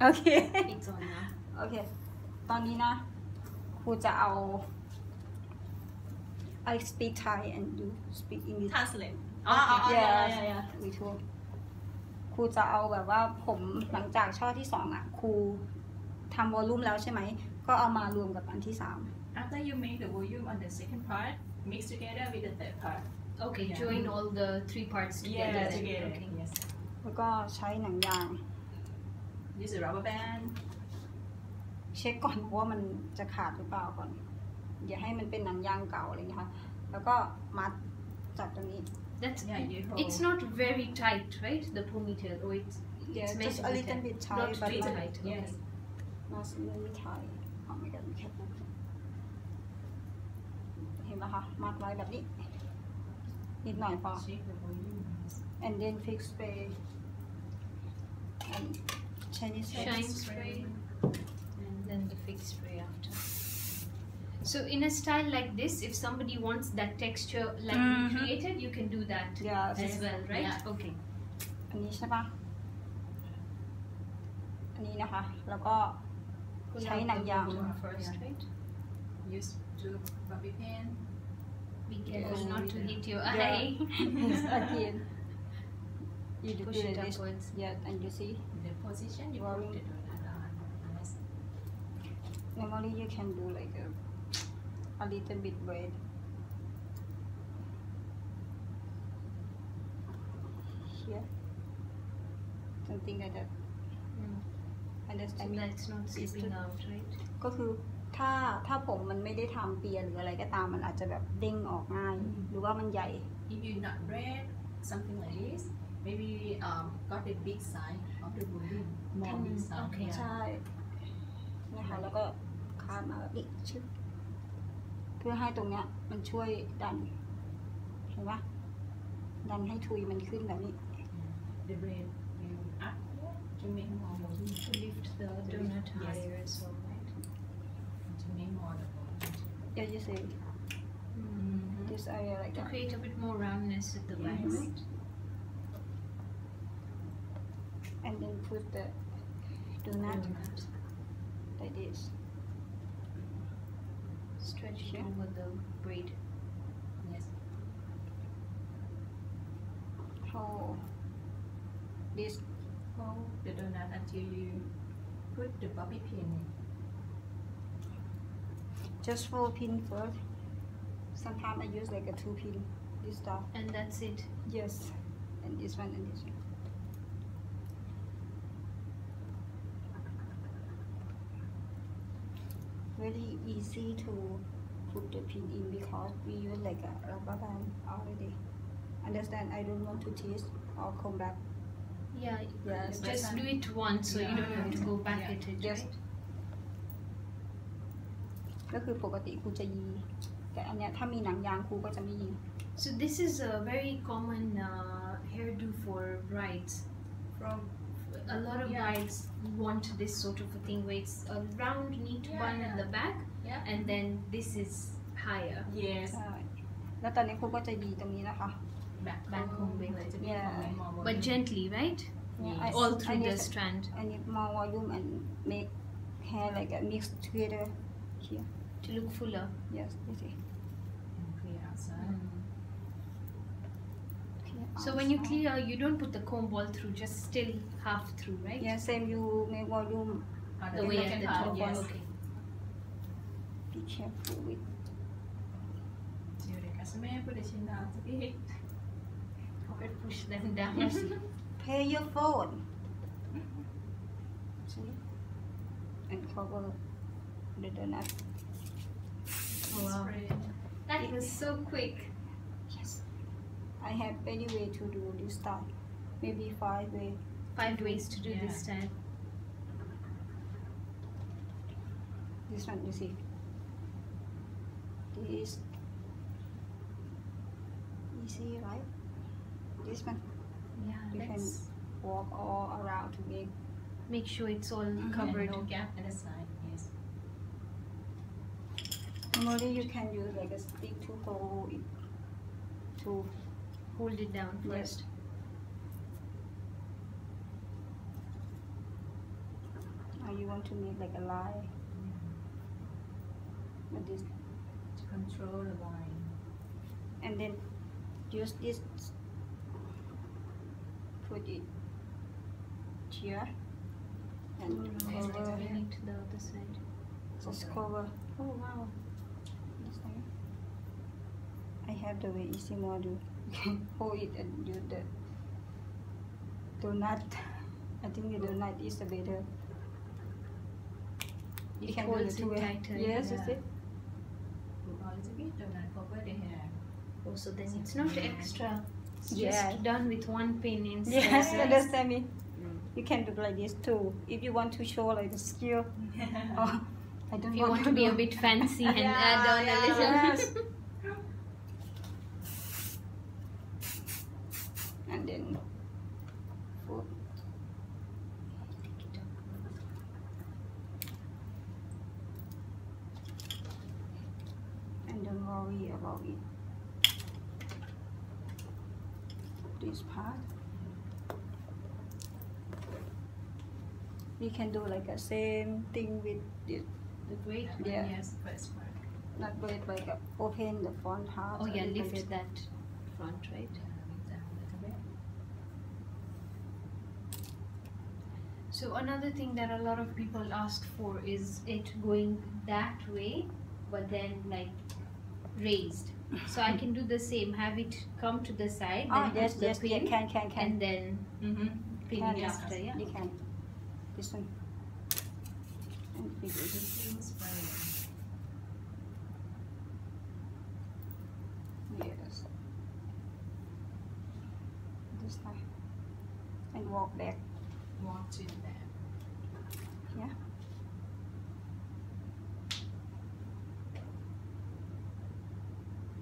โอเค It's on now. โอเค ตอนนี้นะครูจะเอา I speak Thai and you speak English Translate. yeah we too ครูจะเอาแบบว่าผมหลังจากช่อที่2อ่ะครูทำวอลลุ่มแล้วใช่ไหมก็เอามารวมกับอันที่3 After you make the volume on the second part, mix together with the third part. Okay, Yeah. join all the 3 parts together. Yeah, then. together. Okay. Yes. แล้วก็ใช้หนังยาง Use a rubber band. เช็คก่อนว่ามันจะขาดหรือเปล่าก่อน อย่าให้มันเป็นหนังยางเก่าอะไรอย่างเงี้ยค่ะแล้วก็มัดจากตรงนี้ That's Yeah, you hold. it's not very tight, right? The ponytail, or it's yeah meant just to a be little tight. bit Not tight but too not tight. Yes. not really tight oh my god แค่ปุ๊บเห็นไหมคะมัดไว้แบบนี้นิดหน่อยพอ Shake the volume. and then fix spray and Chinese Shine spray, and then the fix spray after. So in a style like this, if somebody wants that texture like we created, you can do that yeah as well, right? Yeah. Okay. อันนี้ใช่ปะอันนี้นะคะ แล้วก็ใช้หนังยาง Balloon first, right? Use two bobby pin. Be careful not to hit your Yeah. eye. Yes, again you do Push it this upwards. yeah and you see The position you put the donut on. Yes. normally you can do like a little bit braid here something like that Mm. So understand me that's not slipping out, right? ก็คือถ้าผมมันไม่ได้ทำเปียหรืออะไรก็ตามมันอาจจะแบบเด้งออกง่าย หรือว่ามันใหญ่ If you not braid something like this, maybe got the big size of the volume. More big size. Okay. Yeah. ใช่นะคะแล้วก็คาดมาแบบนี้ชึบเพื่อให้ตรงเนี้ยมันช่วยดันเห็นปะดันให้ทุยมันขึ้นแบบนี้ The braid will up to make more volume. To lift the donut higher as well, right? To make more the volume. yeah you see this area like To that create a bit more roundness at the back, Yes. right? and then put the donut Donut. like this Stretch it over the braid. Yes. hold this Hold the donut until you put the bobby pin in. just 4 pin first sometimes I use like a 2 pin this stuff And that's it. yes and this one and this one very easy to put the pin in because we use like a rubber band already understand I don't want to twist or come back Yeah, Yes. just do it once so you don't have to go back Yeah. at it, Yes. right? ก็คือปกติครูจะยีแต่อันเนี้ยถ้ามีหนังยางครูก็จะไม่ยี So this is a very common hairdo for brides. From A lot of Yeah. brides want this sort of a thing where it's a round, neat Yeah, bun at yeah. the back, yeah. and then this is higher. Yes. ใช่แล้วตอนนี้ครูก็จะยีตรงนี้นะคะ Back home เลยจะมี Yeah. ของ more volume. But gently, right? Yeah, I- All I through the need- strand I need more volume and make hair like a mix together here to look fuller. yes you see And clear outside. Clear So when you outside. clear, you don't put the comb ball through, just still half through, right? yeah same you make volume On The way at second the part, top. yes. Okay. be careful with So the customer put the chin down a bit. Or push them down. pay your phone see and cover the donut Oh, wow. Spread. That was so quick. yes I have many way to do this style maybe 5 way 5 ways to do this Yeah. style. this one you see this easy right this one Yeah, you can let's walk all around to make sure it's all And covered. no gap at the side. Yes. normally you can use like a stick to hold it to Hold it down Yes. first. you want to make like a line. But this, To control the line. and then use this, put it here, and cover, Bring it to the other side. just cover. Oh wow, this time. I have the way easy more to hold it and do the donut. I think the donut is the better. You It can do holds the it two way. tighter. Yes, Yeah. is it? Put a little bit, don't cover the hair. Oh, so then it's not extra. It's Yeah. just done with one pin instead. Yes, Yes. understand me. You can do like this too. If you want to show like the skill. Oh, I don't If you want to be do. a bit fancy and Yeah, add on yeah. a little. Yes. And then put and don't worry about it. This part. We can do like a same thing with this, The great one, Yeah. yes, first part. not with like a open the front part. Oh a yeah, little lift bit. that front, right? Lift down a little bit. So another thing that a lot of people ask for is it going that way, but then like raised. So I can do the same. Have it come to the side, Ah, then yes, put the yes, pin, yeah, can. and then pin Can, it yes, after. Yeah. You can. This one. And big one. Inspiring. Yes. This time. And walk back. Want to that. Yeah.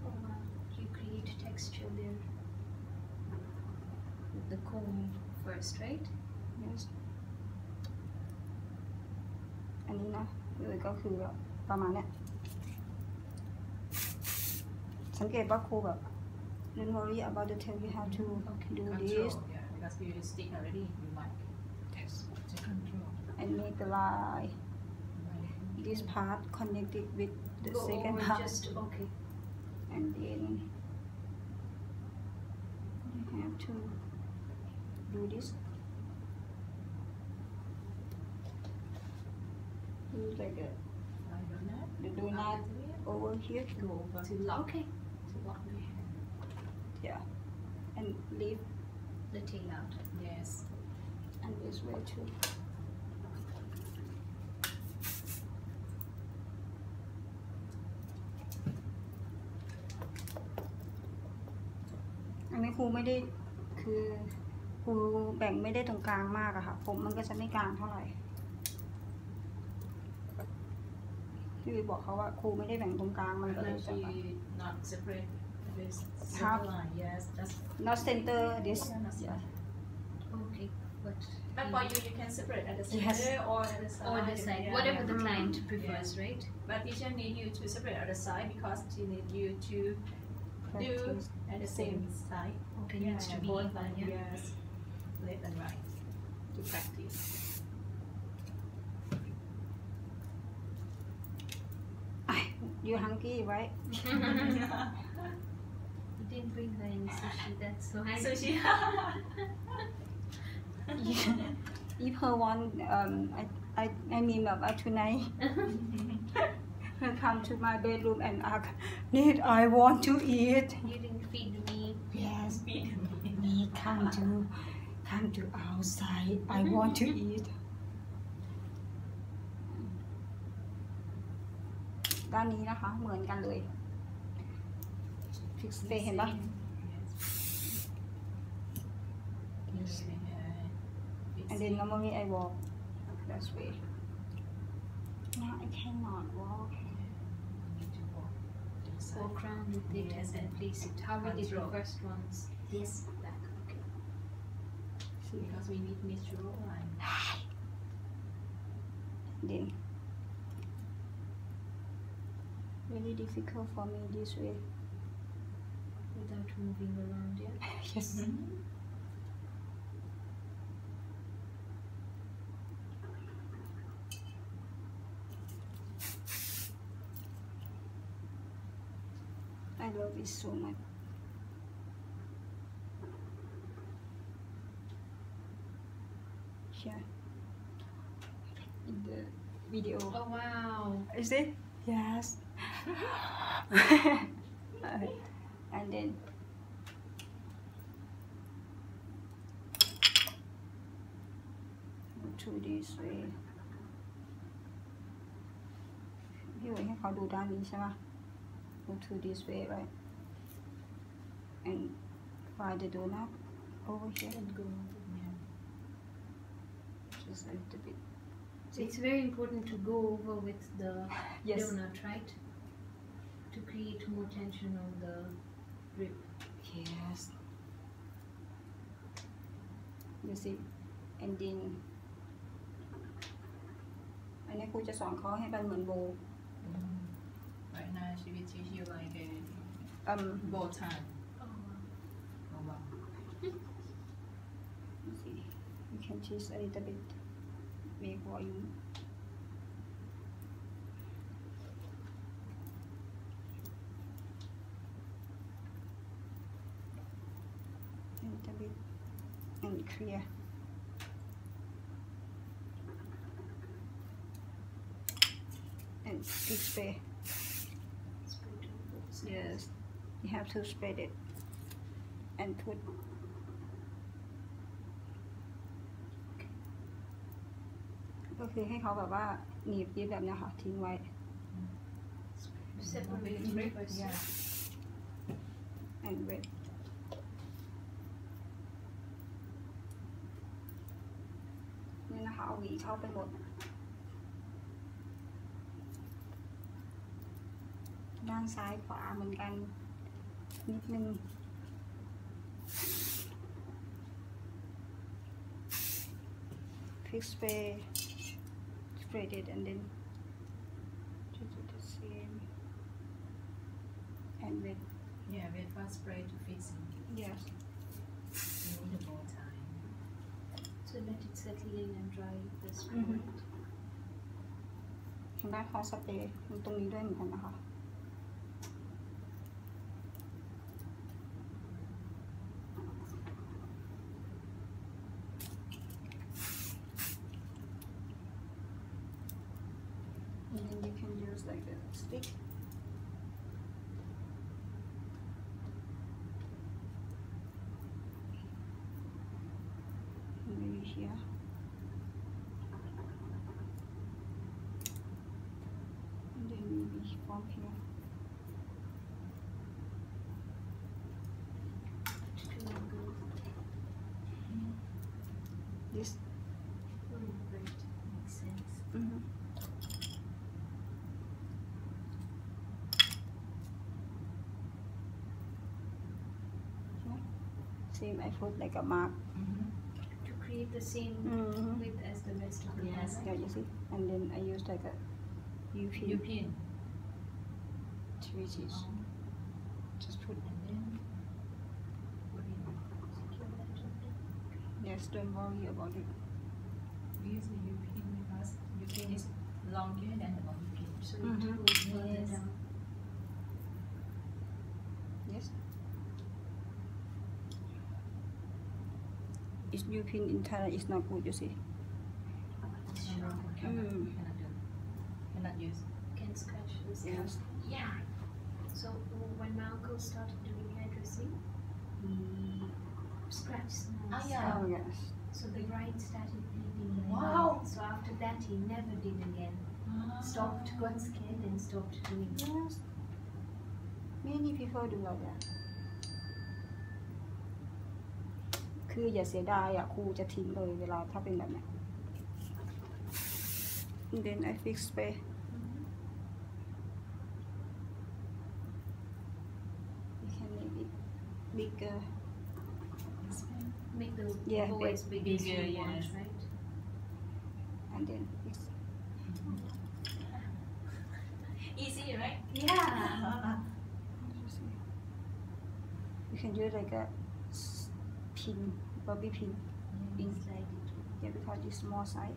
Oh wow, you create texture there with the comb first, right? Yes. อันนี้นะเลยก็คือแบบประมาณเนี้ยสังเกตว่าครูแบบ don't worry about the tail you have to do this Control, yeah, because you stick already, you might to control. and make the line this part connected with the Go second over part just okay. and then you have to do this do like a I don't know. the donut over here Go over to lock. Okay. To lock the hair. yeah and leave The tail out. Yes. and this way tooอันนี้ครูไม่ได้คือครูแบ่งไม่ได้ตรงกลางมากอะค่ะผมมันก็จะไม่กลางเท่าไหร่ที่วิบอกเขาว่าครูไม่ได้แบ่งตรงกลางมันก็เลยจะแบบ Not separate this Half. center line. Yes, that's. not center this Yeah, not yeah. Okay, but But for you, you can separate at the Yes. center or at the side. or the side, Yeah. whatever the client prefers, right? But teacher need you to separate at the side because she need you to do Practice. at the same side. Okay, needs to be both even, like yeah. yes, left and right to practice. อยู่ฮังกี้ไว้ You didn't bring her any sushi, that's so high. Sushi. if her want I mean แบบว่า tonight her come to my bedroom and ask need I want to eat You didn't feed me. yes need come to outside I want to eat ด้านนี้นะคะเหมือนกันเลย fix stay เห็นปะ Yes. and then normally I walk that way now I cannot walk Walk around with it Yes, and then and place it. How we did the control. first ones. Yes, Back, okay. see because we need natural line. then very difficult for me this way Without moving around, yeah? yes I love it so much. Here in the video. Oh wow. Is it? Yes. And then go to this way. พี่ให้เขาดูด้านนี้ใช่ไหม Go to this way, right? And find the donut over here and go just a little bit. So it's very important to go over with the Yes. donut, right? To create more tension on the rib. Yes. You see, and then อันนี้ครูจะสอนเขาให้มันเหมือนโบ Right now she will teach you like a bow tie. Oh wow. Oh wow. You see, you can choose a little bit make volume. A little bit and clear. And big spray. Spread on both sides. Yes, you have to spread it and put.ก็คือให้เขาแบบว่าหนีบยิบแบบเนี้ยค่ะทิ้งไว้ Separate Break, first. yeah. and wet นี่นะคะเอาหวีเข้าไปหมด ด้านซ้ายขวาเหมือนกันนิดนึง Fix spray spread it and then just do the same and wet. Yeah, wait for spray to fix it. Yes. You need a bow tie. So let it settle in and dry this Mhm. moment. ทางด้านเขาสเปรย์มีตรงนี้ด้วยเหมือนกันนะคะ And then you can use like a stick. Maybe here. And then maybe from here. This. Right. Makes sense. Mm-hmm. Same, I put like a mark. To create the same Mm-hmm. width as the rest of the Yes. fabric. Yeah, you see? And then I use like a U-pin. You pin. Three G's. Just put. And then put in. Secure that gently. Yes, don't worry about it. We use the U pin because U pin is longer than the bobby pin. So Mhm. it goes further Yes. down. Yes. It's U-pin in Thailand is not good, you see. Sure. Cannot use. Can scratch this. Yes. Yeah. So when my uncle started doing hairdressing, he scratched nails. Ah, yeah. Oh, yes. So the bride started bleeding. very Wow. bad. So after that, he never did again. Stopped, got scared, and stopped doing it. Yes. Many people do like that. คืออย่าเสียดายอ่ะครูจะทิ้งเลยเวลาถ้าเป็นแบบเนี้ย And then I fix spray. You can make it bigger. Make the Yeah, bow as big as bigger, you want, yes. right? And then fix. Easy, right? Yeah. You can use like a pin, bobby pin. In. Slide it. Yeah, because it's small size.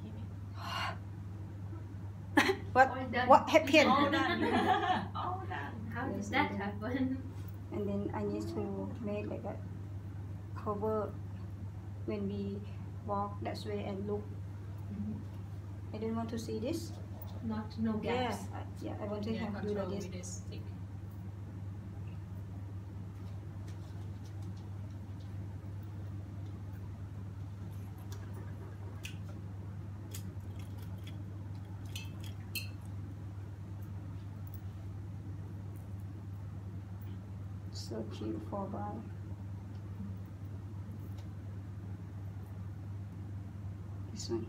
Keep it. What? All done. What happened? All done. All does that happen? And then I need to make like a cover when we walk that way and look. I don't want to see this. No Yeah, gaps. I want to have you like this. with this stick. So cute for by. This one.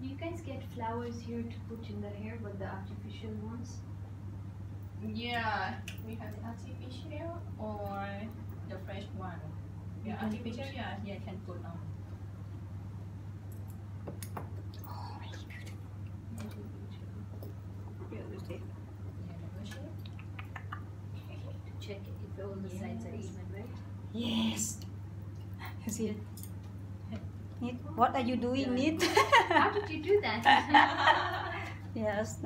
Do you guys get flowers here to put in the hair, but the artificial ones? Yeah, we have the artificial or the fresh one. Yeah, You can artificial, put- yeah, can put on. Oh, really beautiful. Beautiful. Yeah, negotiate. To check if all the sides are Yes. even, right? Yes. You see. Nit, what are you doing, Nit? How did you do that? Yes.